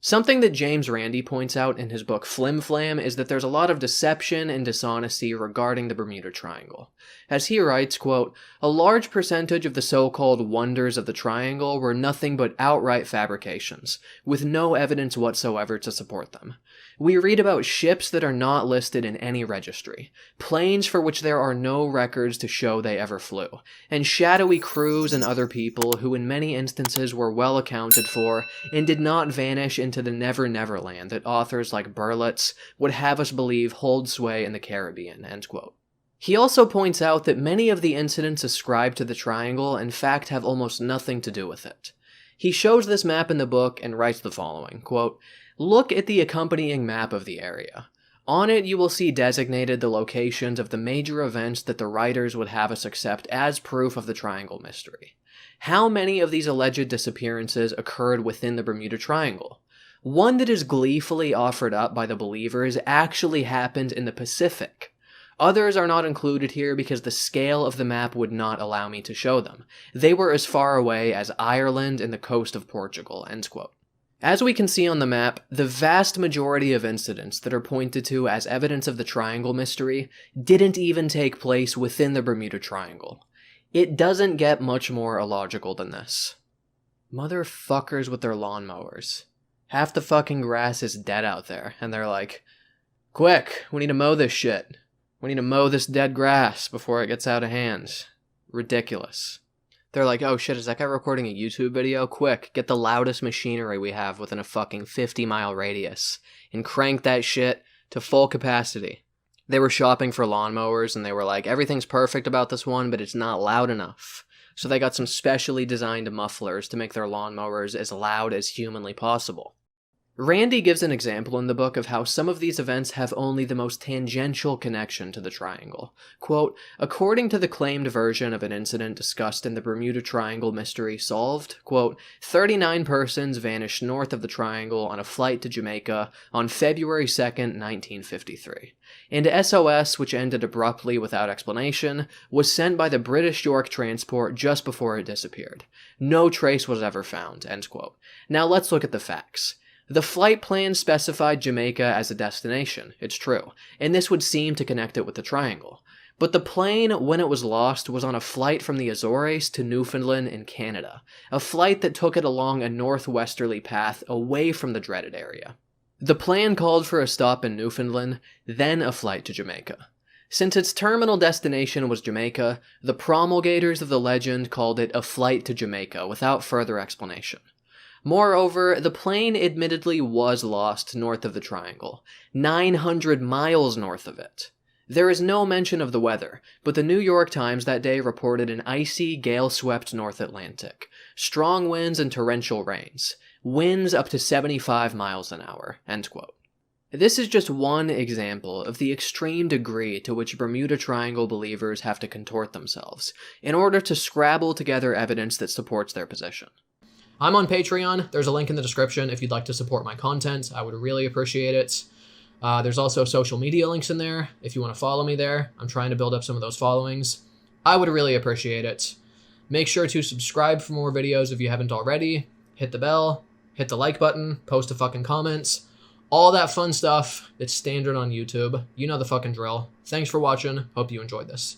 Something that James Randi points out in his book Flim Flam is that there's a lot of deception and dishonesty regarding the Bermuda Triangle. As he writes, quote, "A large percentage of the so-called wonders of the Triangle were nothing but outright fabrications, with no evidence whatsoever to support them. We read about ships that are not listed in any registry, planes for which there are no records to show they ever flew, and shadowy crews and other people who in many instances were well accounted for and did not vanish into the never land that authors like Berlitz would have us believe hold sway in the Caribbean," end quote. He also points out that many of the incidents ascribed to the Triangle in fact have almost nothing to do with it. He shows this map in the book and writes the following, quote, "Look at the accompanying map of the area. On it you will see designated the locations of the major events that the writers would have us accept as proof of the Triangle mystery. How many of these alleged disappearances occurred within the Bermuda Triangle? One that is gleefully offered up by the believers actually happened in the Pacific. Others are not included here because the scale of the map would not allow me to show them. They were as far away as Ireland and the coast of Portugal," end quote. As we can see on the map, the vast majority of incidents that are pointed to as evidence of the Triangle mystery didn't even take place within the Bermuda Triangle. It doesn't get much more illogical than this. Motherfuckers with their lawnmowers. Half the fucking grass is dead out there, and they're like, "Quick, we need to mow this shit. We need to mow this dead grass before it gets out of hand." Ridiculous. They're like, "Oh shit, is that guy recording a YouTube video? Quick, get the loudest machinery we have within a fucking 50-mile radius and crank that shit to full capacity." They were shopping for lawnmowers and they were like, "Everything's perfect about this one, but it's not loud enough." So they got some specially designed mufflers to make their lawnmowers as loud as humanly possible. Randi gives an example in the book of how some of these events have only the most tangential connection to the Triangle. Quote, "According to the claimed version of an incident discussed in the Bermuda Triangle Mystery Solved, quote, 39 persons vanished north of the Triangle on a flight to Jamaica on February 2nd, 1953. And SOS, which ended abruptly without explanation, was sent by the British York Transport just before it disappeared. No trace was ever found," end quote. Now let's look at the facts. The flight plan specified Jamaica as a destination, it's true, and this would seem to connect it with the Triangle. But the plane, when it was lost, was on a flight from the Azores to Newfoundland in Canada, a flight that took it along a northwesterly path away from the dreaded area. The plan called for a stop in Newfoundland, then a flight to Jamaica. Since its terminal destination was Jamaica, the promulgators of the legend called it a flight to Jamaica without further explanation. Moreover, the plane admittedly was lost north of the Triangle, 900 miles north of it. There is no mention of the weather, but the New York Times that day reported an icy, gale-swept North Atlantic, strong winds and torrential rains, winds up to 75 miles an hour, end quote. This is just one example of the extreme degree to which Bermuda Triangle believers have to contort themselves in order to scrabble together evidence that supports their position. I'm on Patreon. There's a link in the description if you'd like to support my content. I would really appreciate it. There's also social media links in there if you want to follow me there. I'm trying to build up some of those followings. I would really appreciate it. Make sure to subscribe for more videos if you haven't already. Hit the bell, hit the like button, post a fucking comments. All that fun stuff that's standard on YouTube. You know the fucking drill. Thanks for watching. Hope you enjoyed this.